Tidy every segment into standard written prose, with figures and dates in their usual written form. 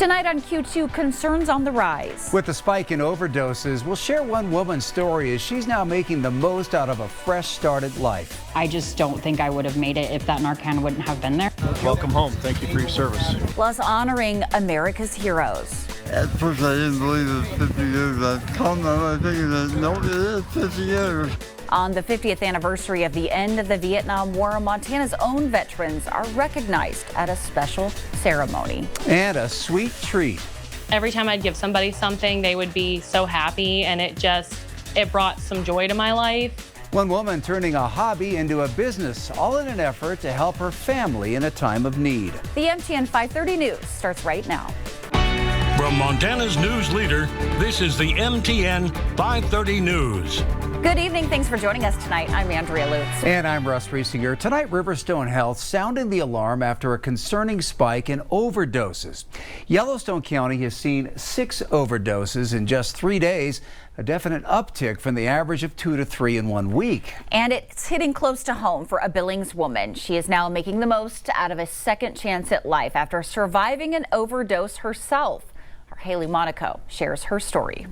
Tonight on Q2, concerns on the rise. With the spike in overdoses, we'll share one woman's story as she's now making the most out of a fresh start at life. I just don't think I would have made it if that Narcan wouldn't have been there. Welcome home. Thank you for your service. Plus honoring America's heroes. At first I didn't believe it was 50 years. I calmed down my thinking that no, it is 50 years. On the 50th anniversary of the end of the Vietnam War, Montana's own veterans are recognized at a special ceremony. And a sweet treat. Every time I'd give somebody something, they would be so happy, and it brought some joy to my life. One woman turning a hobby into a business, all in an effort to help her family in a time of need. The MTN 530 News starts right now. From Montana's news leader, this is the MTN 530 News. Good evening. Thanks for joining us tonight. I'm Andrea Lutz. And I'm Russ Riesinger. Tonight, Riverstone Health sounding the alarm after a concerning spike in overdoses. Yellowstone County has seen 6 overdoses in just 3 days, a definite uptick from the average of 2 to 3 in 1 week. And it's hitting close to home for a Billings woman. She is now making the most out of a second chance at life after surviving an overdose herself. Our Haley Monaco shares her story.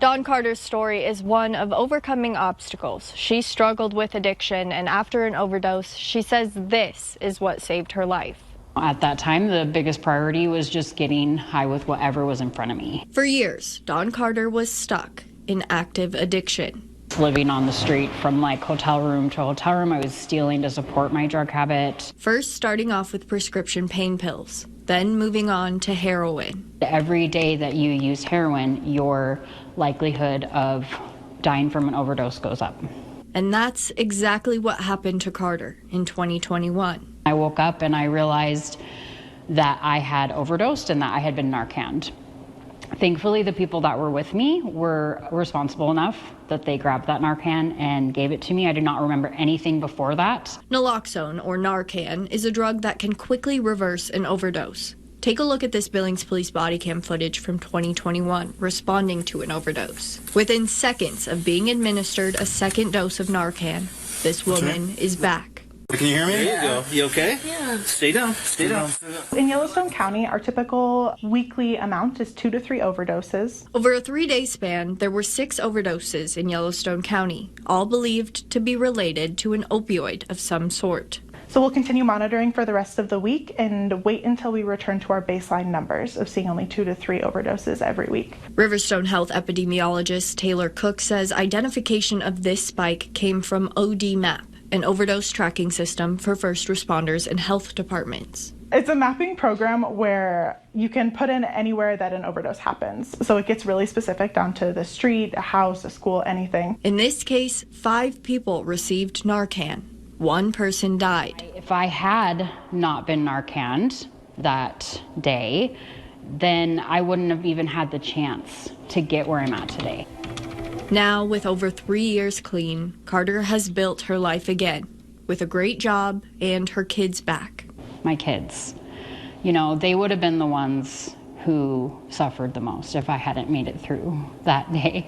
Dawn Carter's story is one of overcoming obstacles. She struggled with addiction, and after an overdose, she says this is what saved her life. At that time, the biggest priority was just getting high with whatever was in front of me. For years, Dawn Carter was stuck in active addiction. Living on the street from like hotel room to hotel room, I was stealing to support my drug habit. First starting off with prescription pain pills, then moving on to heroin. Every day that you use heroin, your likelihood of dying from an overdose goes up. And that's exactly what happened to Carter in 2021. I woke up and I realized that I had overdosed and that I had been Narcaned. Thankfully, the people that were with me were responsible enough that they grabbed that Narcan and gave it to me. I do not remember anything before that. Naloxone, or Narcan, is a drug that can quickly reverse an overdose. Take a look at this Billings police body cam footage from 2021 responding to an overdose. Within seconds of being administered a second dose of Narcan, this woman is back. Can you hear me? There you go. You okay? Yeah. Stay down. Stay down. In Yellowstone County, our typical weekly amount is 2 to 3 overdoses. Over a 3-day span, there were 6 overdoses in Yellowstone County, all believed to be related to an opioid of some sort. So we'll continue monitoring for the rest of the week and wait until we return to our baseline numbers of seeing only 2 to 3 overdoses every week. Riverstone Health epidemiologist Taylor Cook says identification of this spike came from ODMAP, an overdose tracking system for first responders and health departments. It's a mapping program where you can put in anywhere that an overdose happens. So it gets really specific down to the street, a house, a school, anything. In this case, 5 people received Narcan. 1 person died. If I had not been Narcaned that day, then I wouldn't have even had the chance to get where I'm at today. Now, with over 3 years clean, Carter has built her life again, with a great job and her kids back. My kids, you know, they would have been the ones who suffered the most if I hadn't made it through that day.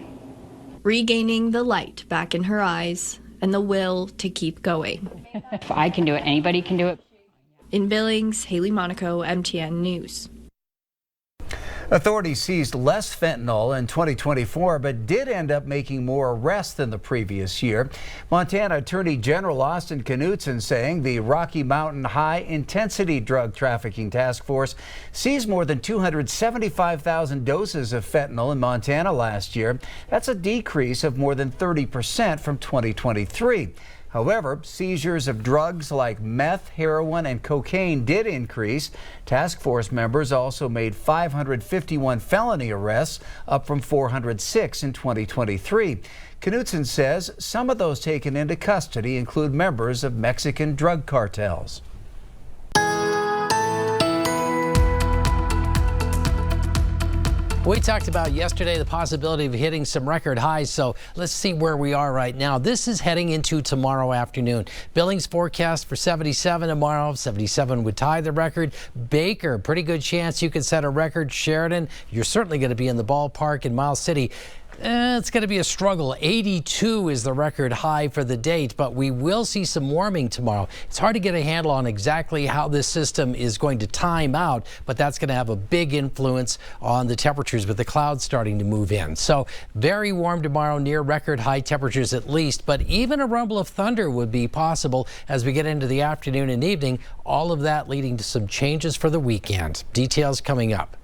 Regaining the light back in her eyes and the will to keep going. If I can do it, anybody can do it. In Billings, Haley Monaco, MTN News. Authorities seized less fentanyl in 2024, but did end up making more arrests than the previous year. Montana Attorney General Austin Knudsen saying the Rocky Mountain High Intensity Drug Trafficking Task Force seized more than 275,000 doses of fentanyl in Montana last year. That's a decrease of more than 30% from 2023. However, seizures of drugs like meth, heroin, and cocaine did increase. Task force members also made 551 felony arrests, up from 406 in 2023. Knudsen says some of those taken into custody include members of Mexican drug cartels. We talked about yesterday the possibility of hitting some record highs, so let's see where we are right now. This is heading into tomorrow afternoon. Billings forecast for 77 tomorrow. 77 would tie the record. Baker, pretty good chance you could set a record. Sheridan, you're certainly going to be in the ballpark. In Miles City, It's going to be a struggle. 82 is the record high for the date, but we will see some warming tomorrow. It's hard to get a handle on exactly how this system is going to time out, but that's going to have a big influence on the temperatures with the clouds starting to move in. So very warm tomorrow, near record high temperatures at least, but even a rumble of thunder would be possible as we get into the afternoon and evening. All of that leading to some changes for the weekend. Details coming up.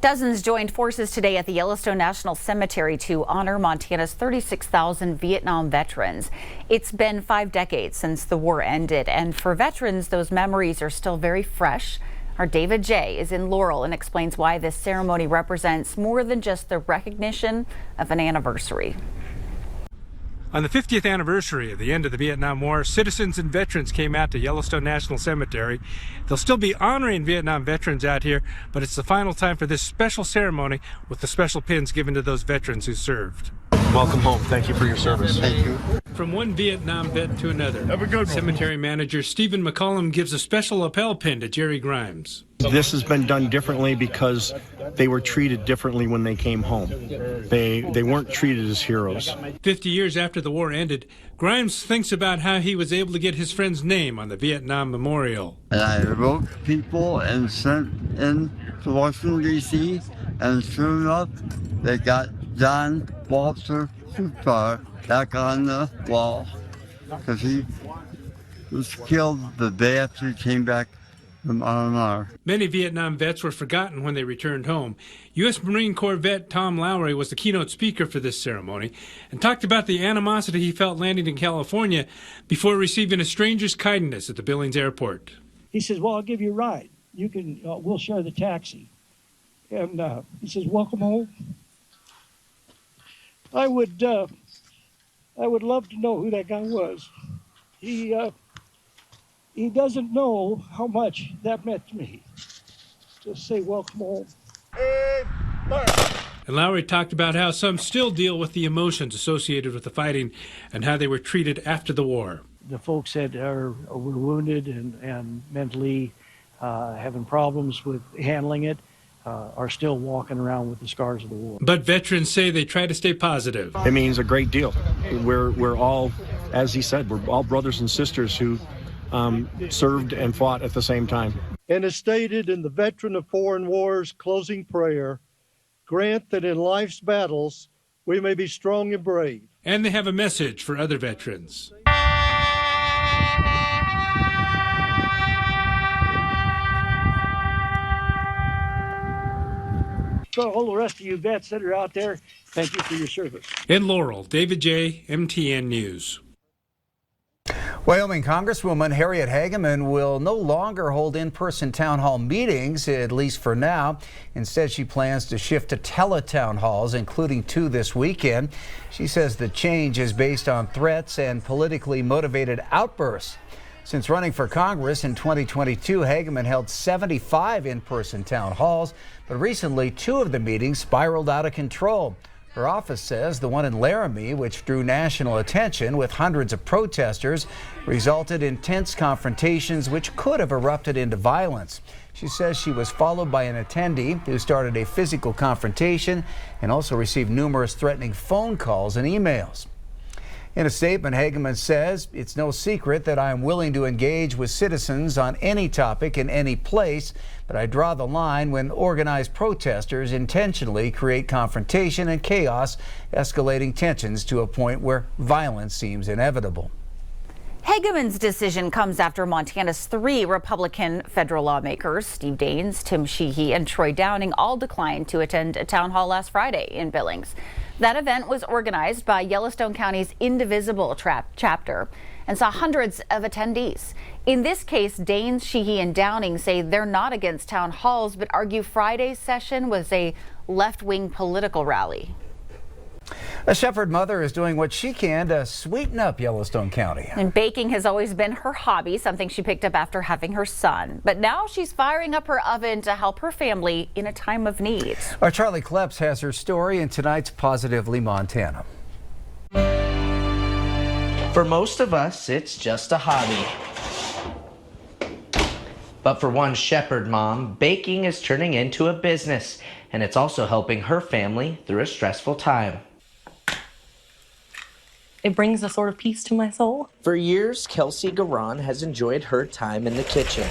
Dozens joined forces today at the Yellowstone National Cemetery to honor Montana's 36,000 Vietnam veterans. It's been 5 decades since the war ended, and for veterans, those memories are still very fresh. Our David J. is in Laurel and explains why this ceremony represents more than just the recognition of an anniversary. On the 50th anniversary of the end of the Vietnam War, citizens and veterans came out to Yellowstone National Cemetery. They'll still be honoring Vietnam veterans out here, but it's the final time for this special ceremony with the special pins given to those veterans who served. Welcome home. Thank you for your service. Thank you. From one Vietnam vet to another, Have a good one. Cemetery manager Stephen McCollum gives a special lapel pin to Jerry Grimes. This has been done differently because they were treated differently when they came home. They weren't treated as heroes. 50 years after the war ended, Grimes thinks about how he was able to get his friend's name on the Vietnam Memorial. And I wrote people and sent in to Washington, D.C., and sure enough, they got John Walter Supar back on the wall because he was killed the day after he came back from R&R. Many Vietnam vets were forgotten when they returned home. U.S. Marine Corps vet Tom Lowry was the keynote speaker for this ceremony and talked about the animosity he felt landing in California before receiving a stranger's kindness at the Billings airport. He says, well, I'll give you a ride. You can, we'll share the taxi. And he says, welcome home. I would love to know who that guy was. He doesn't know how much that meant to me. Just say welcome home. And Lowry talked about how some still deal with the emotions associated with the fighting and how they were treated after the war. The folks that were wounded and mentally having problems with handling it are still walking around with the scars of the war. But veterans say they try to stay positive. It means a great deal. We're all, as he said, we're all brothers and sisters who served and fought at the same time. And as stated in the Veteran of Foreign Wars closing prayer, grant that in life's battles we may be strong and brave. And they have a message for other veterans. So all the rest of you vets that are out there, thank you for your service. In Laurel, David J., MTN News. Wyoming Congresswoman Harriet Hageman will no longer hold in-person town hall meetings, at least for now. Instead, she plans to shift to tele-town halls, including 2 this weekend. She says the change is based on threats and politically motivated outbursts. Since running for Congress in 2022, Hageman held 75 in-person town halls, but recently 2 of the meetings spiraled out of control. Her office says the one in Laramie, which drew national attention with hundreds of protesters, resulted in tense confrontations which could have erupted into violence. She says she was followed by an attendee who started a physical confrontation and also received numerous threatening phone calls and emails. In a statement, Hageman says, it's no secret that I am willing to engage with citizens on any topic in any place, but I draw the line when organized protesters intentionally create confrontation and chaos, escalating tensions to a point where violence seems inevitable. Hageman's decision comes after Montana's 3 Republican federal lawmakers, Steve Daines, Tim Sheehy, and Troy Downing, all declined to attend a town hall last Friday in Billings. That event was organized by Yellowstone County's Indivisible chapter and saw hundreds of attendees. In this case, Daines, Sheehy, and Downing say they're not against town halls, but argue Friday's session was a left-wing political rally. A Shepherd mother is doing what she can to sweeten up Yellowstone County. And baking has always been her hobby, something she picked up after having her son. But now she's firing up her oven to help her family in a time of need. Our Charlie Kleps has her story in tonight's Positively Montana. For most of us, it's just a hobby. But for one Shepherd mom, baking is turning into a business, and it's also helping her family through a stressful time. It brings a sort of peace to my soul. For years, Kelsey Garan has enjoyed her time in the kitchen.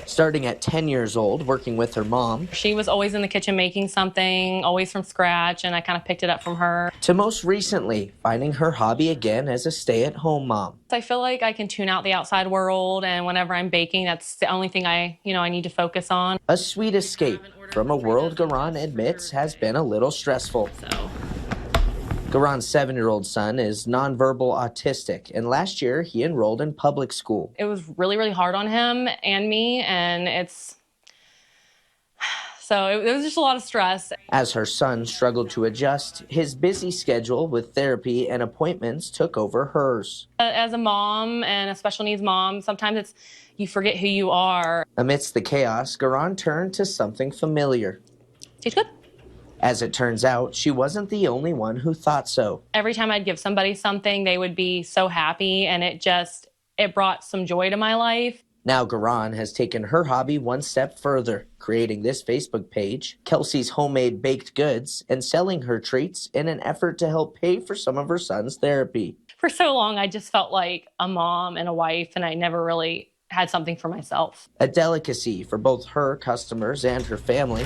Starting at 10 years old, working with her mom. She was always in the kitchen making something, always from scratch, and I kind of picked it up from her. To most recently, finding her hobby again as a stay-at-home mom. I feel like I can tune out the outside world, and whenever I'm baking, that's the only thing I need to focus on. A sweet escape from a world Garan admits has been a little stressful. Garan's 7-year-old son is nonverbal autistic, and last year he enrolled in public school. It was really, really hard on him and me, and it was just a lot of stress. As her son struggled to adjust, his busy schedule with therapy and appointments took over hers. As a mom and a special needs mom, sometimes you forget who you are. Amidst the chaos, Garan turned to something familiar. Tastes good. As it turns out, she wasn't the only one who thought so. Every time I'd give somebody something, they would be so happy, and it brought some joy to my life. Now Garan has taken her hobby one step further, creating this Facebook page, Kelsey's Homemade Baked Goods, and selling her treats in an effort to help pay for some of her son's therapy. For so long, I just felt like a mom and a wife, and I never really had something for myself. A delicacy for both her customers and her family,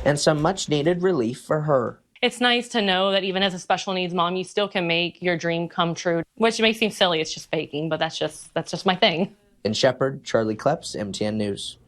and some much-needed relief for her. It's nice to know that even as a special needs mom, you still can make your dream come true, which may seem silly, it's just baking, but that's just my thing. In Shepherd, Charlie Kleps, MTN News.